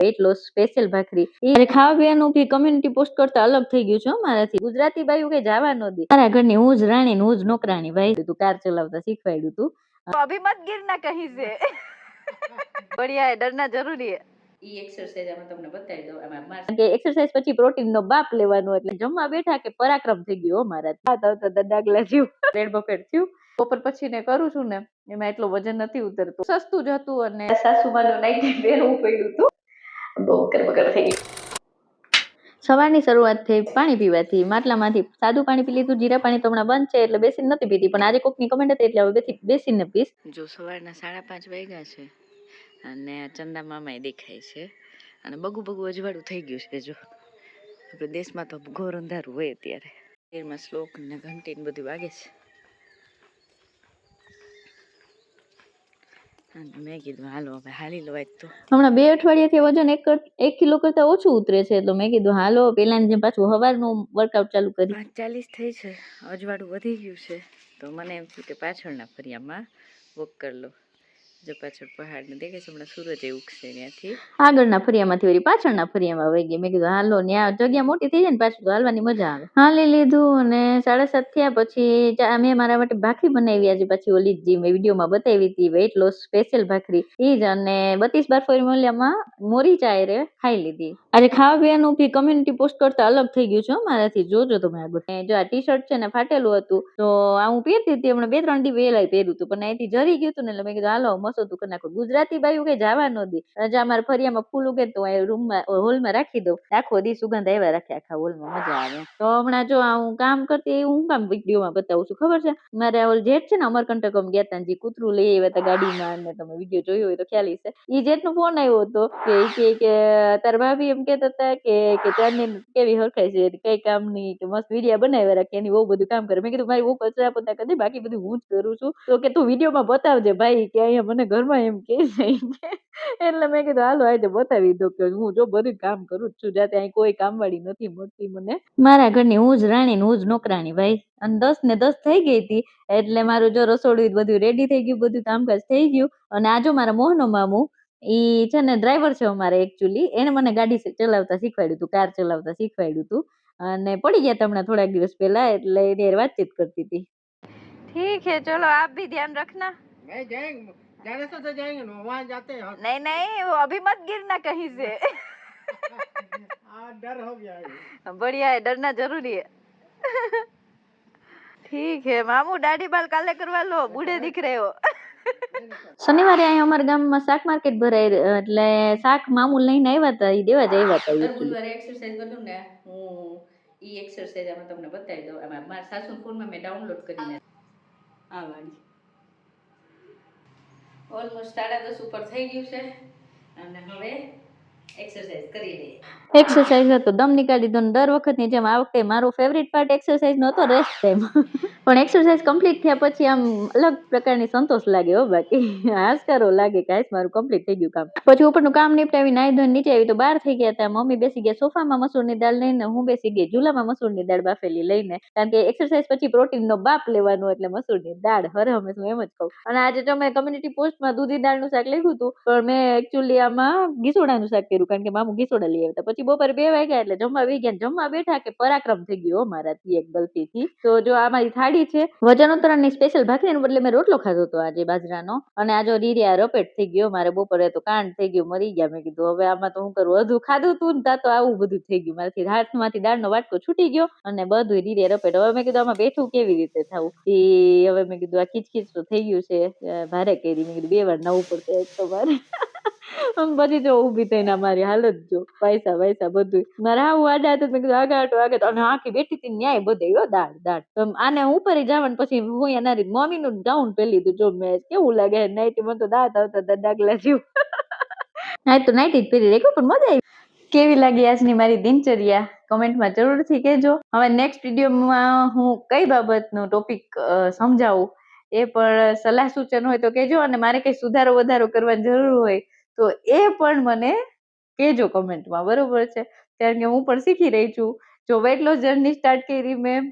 Weight loss special ભાખરી એ ખાવા પીવાનું બી community post કરતા અલગ થઈ ગયું છે મારાથી. ગુજરાતી બાયું કઈ જવા ન દે. મારા ઘરની હું જ રાણી હું જ નોકરાણી. ભાઈ તું કાર ચલાવતા શીખવાડ્યું તું. અભી મત ગિરના કહી સે. બઢિયા હે, ડરના જરૂરી હે. ઈ એક્સરસાઇઝ અમે તમને બતાવી દઉં. આમાં કે એક્સરસાઇઝ પછી પ્રોટીન નો બાપ લેવાનો એટલે જમવા બેઠા કે પરાક્રમ થઈ ગયો મારા. તો ડાગલા જીવ રેડ બફેટ થયું. બપોર પછી ને કરું છું ને એમાં એટલો વજન નથી ઉતરતો. સસ્તું જ હતું અને સાસુમાનું નાઈટી પહેરવું પડ્યું હતું. બહુ બકર થઈ ગયું. સવારની શરૂઆત થઈ પાણી પીવાથી. માટલામાંથી સાદું પાણી પી લીધું. જીરા પાણી તો હમણાં બંધ છે એટલે બેસીને નથી પીતી, પણ આજે કોકની કમેન્ટ હતી એટલે હવે બેસીને પીશ. જો સવારના 5:30 વાગ્યા છે અને ચંદા મામા દેખાય છે અને બગુ બગુ અજવાળું થઈ ગયું છે. જો આપણે દેશમાં તો ઘોર અંધારું હોય અત્યારે. એમાં શ્લોક ને ઘંટી ને બધું વાગે છે. મેં કીધું હાલો હવે હાલી લો. તો હમણાં 2 અઠવાડિયાથી વજન 1 કિલો કરતા ઓછું ઉતરે છે તો મેં કીધું હાલો પેલા જેમ પાછું સવારનું વર્કઆઉટ ચાલુ કરી. 5:40 થઈ છે, અજવાળું વધી ગયું છે તો મને એમ થયું કે પાછળના ફરિયામાં વોક કરી લો. જો પાછળ પહાડ ને દેખે છે, હમણાં સૂરજ ઉગશે ત્યાંથી. આગળના ફરિયામાંથી વળી પાછળના ફરિયામાં વહી ગઈ. મેં કીધું હાલો ત્યાં જગ્યા મોટી થઈ જાય ને પાછું તો હાલવાની મજા આવે. હાલી લીધું અને 7:30 થયા પછી મેં મારા માટે ભાખરી બનાવી. આજે પાછી ઓલી જે મેં વિડીયોમાં બતાવી હતી વેઇટ લોસ સ્પેશિયલ ભાખરી ઈ જ, અને 32 બાર મૂલ્યમાં મોરી ચાય રે ખાઈ લીધી. આજે ખાવા પીવાનું બી કમ્યુનિટી પોસ્ટ કરતા અલગ થઈ ગયું છે મારાથી. જોજો તમે આગળ. જો આ ટી શર્ટ છે ને ફાટેલું હતું તો આ હું પહેરતી હતી હમણાં 2-3 દી પહેલા પહેર્યું હતું, પણ અહીંથી જરી ગયું હતું ને એટલે મેં કીધું હાલો મસોતું કરી નાખો. ગુજરાતી બાયું કઈ જવા ન દે. રજા અમારા ફરિયામાં ફૂલ ઉગે તો રૂમમાં હોલમાં રાખી દઉં. આખો દી સુગંધ આવ્યા રાખે આખા હોલમાં, મજા આવે. તો હમણાં જો હું કામ કરતી હું કામ વિડીયોમાં બતાવું છું ખબર છે. મારે ઓલ જેટ છે ને અમરકંટકમ ગયા તા જે કૂતરું લઈ આવ્યા હતા ગાડીમાં, અને તમે વિડીયો જોયો હોય તો ખ્યાલ હશે. ઈ જેટ નો ફોન આવ્યો હતો કે તાર ભાભી એમ કેતા હતા કે ત્યાંની કેવી હરખાય છે કઈ કામ ની, કે મસ્ત વિડીયો બનાવ્યા રાખે એની બહુ બધું કામ કરે. મેં કીધું મારી બહુ કચરા પોતા કરી બાકી બધું હું જ કરું છું. તો કે તું વિડીયોમાં બતાવજે ભાઈ કે અહીંયા મને ઘરમાં એમ કે છે. એટલે મેં કીધું હાલો આજે બતાવી દો કે હું જો બધું કામ કરું જ છું. જાતે અહીં કોઈ કામ વાળી નથી મળતી મને. મારા ઘરની હું જ રાણી હું જ નોકરાણી ભાઈ. અને 10 ને 10 થઈ ગઈ હતી એટલે મારું જો રસોડું બધું રેડી થઈ ગયું, બધું કામકાજ થઈ ગયું. અને આજો મારા મોહનો મામુ ઈ છે ને ડ્રાઈવર છે અમારે એકચ્યુઅલી. એને મને ગાડી ચલાવતા શીખવાડ્યું હતું, કાર ચલાવતા શીખવાડ્યું હતું. અને પડી ગયા હતા હમણાં થોડાક દિવસ પહેલા એટલે એની વાતચીત કરતી હતી. ठीक है चलो आप भी ध्यान रखना. नहीं जाएंगे, जाने से तो जाएंगे ना, वहाँ जाते हैं. नहीं नहीं वो अभी मत गिरना कहीं से. डर हो गया है. बढ़िया है, डरना जरूरी है. ठीक है मामू दाढ़ी बाल काले करवा लो, बूढ़े दिख रहे हो. શનિવારે અહીં અમારા ગામમાં શાક માર્કેટ ભરાય એટલે શાક મામુ લઈને આવ્યા હતા, ઈ દેવા જ આવ્યા હતા. ગુરુવારે એક્સરસાઇઝ કરું ને હું ઈ એક્સરસાઇઝ આમાં તમને બતાવી દઉં. આમાં મારા સાસુ ફોનમાં મેં ડાઉનલોડ કરીને આ વાળી ઓલમોસ્ટ 10:30 ઉપર થઈ ગયું છે અને હવે એક્સરસાઇઝ કરી લઈએ. એક્સરસાઇઝ હતો દમ નીકાળી દીધો ને દર વખતની જેમ આ વખતે મારો ફેવરિટ પાર્ટ એક્સરસાઇઝ નો હતો રેસ્ટ ટાઈમ. પણ એક્સરસાઇઝ કમ્પ્લીટ થયા પછી આમ અલગ પ્રકારની સંતોષ લાગે હો. બાકી હાશકારો લાગે કે આજ મારું કમ્પ્લીટ થઈ ગયું કામ. પછી ઉપરનું કામ નિપટાવી નાઈ ધોઈને નીચે આવી તો બહાર થઈ ગયા હતા. મમ્મી બેસી ગયા સોફામાં મસૂરની દાળ લઈને, હું બેસી ગઈ ઝૂલામાં મસૂરની દાળ બાફેલી લઈને, કારણ કે એક્સરસાઇઝ પછી પ્રોટીન નો બાપ લેવાનો એટલે મસૂરની દાળ હર હંમેશ હું એમ જ કહું. અને આજે જો મેં કમ્યુનિટી પોસ્ટમાં દૂધી દાળનું શાક લખ્યું હતું પણ મેં એકચ્યુઅલી આમાં ગીસોડાનું શાક કર્યું કારણ કે મામુ ગીસોડા લઈ આવ્યા હતા. પછી બપોરે 2 વાગ્યા એટલે જમવા બેસી ગયા. જમવા બેઠા કે પરાક્રમ થઈ ગયો મારાથી એક ગલતીથી. તો જો આ મારી થાળી છે વજન ઉતરણની સ્પેશિયલ ભાખરીને બદલે મેં રોટલો ખાધો હતો આજે બાજરાનો. અને આ જો રીરિયા રપેટ થઈ ગયો મારે. બપોરે તો કાંડ થઈ ગયું, મરી ગયા. મેં કીધું હવે આમાં તો હું કરું, અધું ખાધું તું ને તા તો આવું બધું થઈ ગયું. મારાથી હાથમાંથી દાળનો વાટકો છૂટી ગયો અને બધું રીરિયા રપેટ. હવે મેં કીધું આમાં બેઠું કેવી રીતે થવું. હવે મેં કીધું આ ખીચખીચ તો થઈ ગયું છે, ભારે કરી. મેં કીધું 2 વાર નવું પડશે એક તો મારે. પછી જો ઊભી થઈને મારી હાલત જો પૈસા બધું મારે આવું આડા હતું. મેં કીધું આગળ અને આખી બેઠી હતી ન્યાય બધે દાળ. આને ઉપર જવાનું પછી હું એના મમ્મીનું ગાઉન પહેરી લીધું. જો મેં કેવું લાગે નાઈટી, મને તો દાંત આવતા ડાગલા જેવું. ના તો નાઈટી જ પહેરી રાખ્યું પણ મજા આવી. કેવી લાગી આજની મારી દિનચર્યા કમેન્ટમાં જરૂરથી કહેજો. હવે નેક્સ્ટ વિડીયોમાં હું કઈ બાબતનો ટોપિક સમજાવું એ પણ સલાહ સૂચન હોય તો કહેજો. અને મારે કઈ સુધારો વધારો કરવાની જરૂર હોય તો એ પણ મને કહેજો કમેન્ટમાં, બરોબર છે? કારણ કે હું પણ શીખી રહી છું. જો વેટ લોસ જર્ની સ્ટાર્ટ કરી મેં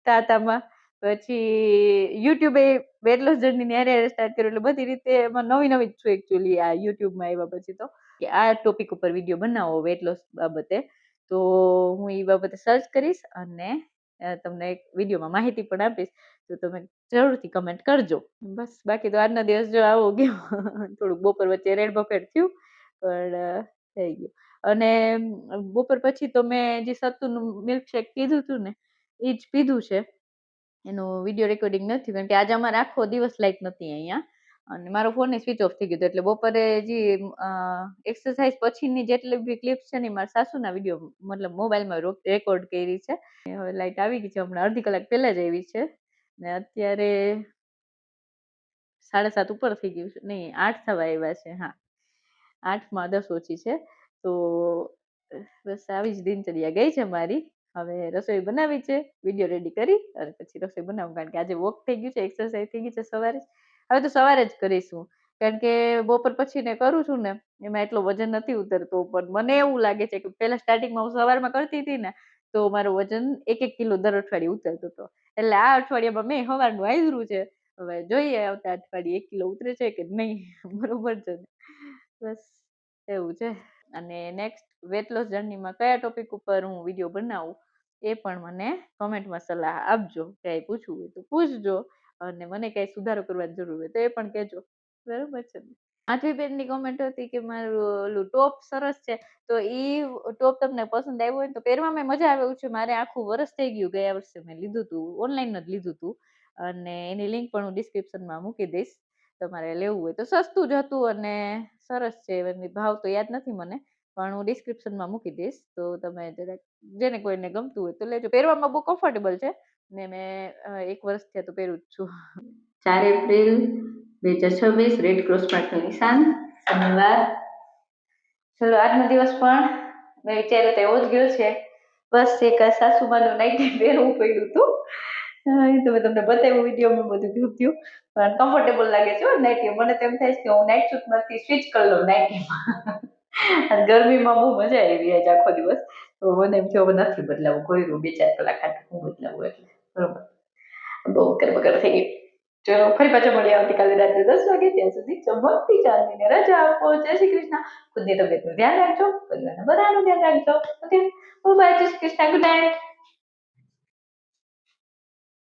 તાતામાં, પછી યુટ્યુબ એ વેટ લોસ જર્ની ની હારે સ્ટાર્ટ કર્યું એટલે બધી રીતે એમાં નવી જ છું એકચ્યુઅલી આ યુટ્યુબમાં આવ્યા પછી તો. કે આ ટોપિક ઉપર વિડીયો બનાવો વેટ લોસ બાબતે, તો હું એ બાબતે સર્ચ કરીશ અને તમને એક વિડીયોમાં માહિતી પણ આપીશ, તો તમે જરૂરથી કમેન્ટ કરજો. બસ બાકી તો આજનો દિવસ જો આવો ગયો, થોડુંક બપોર વચ્ચે રેડ બફેટ થયું પણ થઈ ગયું. અને બપોર પછી તો મેં જે સત્તુનું મિલ્કશેક કીધું હતું ને એ જ પીધું છે. એનું વિડીયો રેકોર્ડિંગ નથી કારણ કે આજે અમારે આખો દિવસ લાઈટ નથી અહીંયા, અને મારો ફોન સ્વિચ ઓફ થઈ ગયો. એટલે બપોરે જે એક્સરસાઇઝ પછીની જેટલી બી ક્લિપ્સ છે ને મારા સાસુના વિડીયો મતલબ મોબાઈલમાં રેકોર્ડ કરી છે. હવે લાઈટ આવી ગઈ છે, હમણાં અડધી કલાક પહેલા જ આવી છે ને અત્યારે 7:30 ઉપર થઈ ગયું છે, નહીં 8 થવા આવ્યા છે. હા 8 માં 10 ઓછી છે. તો બસ આવી જ દિનચર્યા ગઈ છે મારી. હવે રસોઈ બનાવી છે, વિડીયો રેડી કરી અને પછી રસોઈ બનાવું, કારણ કે આજે વોક થઈ ગયું છે, એક્સરસાઇઝ થઈ ગઈ છે સવારે. હવે તો સવારે જ કરીશું, કારણ કે બપોર પછી ને કરું છું ને એમાં એટલો વજન નથી ઉતરતો. પણ મને એવું લાગે છે કે પહેલા સ્ટાર્ટિંગમાં હું સવારમાં કરતી હતી ને તો મારું વજન 1-1 કિલો દર અઠવાડિયે ઉતરતું હતો. એટલે આ અઠવાડિયામાં મેં સવારનું આયરું છે. હવે જોઈએ આવતા અઠવાડિયે 1 કિલો ઉતરે છે કે નહીં. બરોબર છે ને? બસ એવું છે. અને નેક્સ્ટ વેટ લોસ જર્નીમાં કયા ટોપિક ઉપર હું વિડીયો બનાવું એ પણ મને કોમેન્ટમાં સલાહ આપજો. ક્યાંય પૂછવું હોય તો પૂછજો, અને મને ક્યાંય સુધારો કરવાની જરૂર હોય તો એ પણ કહેજો. બરોબર છે ને? આથવીબેનની કોમેન્ટ હતી કે મારું ઓલું ટોપ સરસ છે, તો એ ટોપ તમને પસંદ આવ્યું હોય તો પહેરવામાં મજા આવે એવું છે. મારે આખું વરસ થઈ ગયું, ગયા વર્ષે મેં લીધું હતું, ઓનલાઈન જ લીધું હતું, અને એની લિંક પણ હું ડિસ્ક્રિપ્શનમાં મૂકી દઈશ. તમારે લેવું હોય તો સસ્તું જ હતું અને સરસ છે. એની ભાવ તો યાદ નથી મને, પણ હું ડિસ્ક્રિપ્શનમાં મૂકી દઈશ, તો તમે જરાક જેને કોઈને ગમતું હોય તો લેજો. પહેરવામાં બહુ કમ્ફર્ટેબલ છે ને મેં 1 વર્ષ થયા તો પહેરું જ છું. 4 એપ્રિલ 2026 રેડ ક્રોસ પાર્કનું નિશાન, શનિવાર. ચલો આજનો દિવસ પણ મેં વિચાર્યું તો એવો જ ગયો છે. બસ એક સાસુમાનું નાઈટી પહેરવું પડ્યું હતું, એ તો મેં તમને બતાવ્યું વિડીયોમાં, બધું થયું પણ કમ્ફર્ટેબલ લાગે છે નાઈટી. મને તેમ થાય છે કે હું નાઈટ સૂટમાંથી સ્વિચ કરી લઉં નાઈટીમાં. અને ગરમીમાં બહુ મજા આવી આજ આખો દિવસ, તો મને એમ થયું હવે નથી બદલાવું, કોઈ 2-4 કલાક ખાતું હું બદલાવું. એટલે બરોબર, બહુ બકર થઈ ગઈ. ચલો ફરી પાછા મળીએ આવતીકાલે રાત્રે 10 વાગે. ત્યાં સુધી ચમકતી ચાંદનીને રજા આપો. જય શ્રી કૃષ્ણ. ખુદની તબિયતનું ધ્યાન રાખજો, પરિવારના બધાનું ધ્યાન રાખજો. Okay, bye. જય શ્રી કૃષ્ણ. Good night.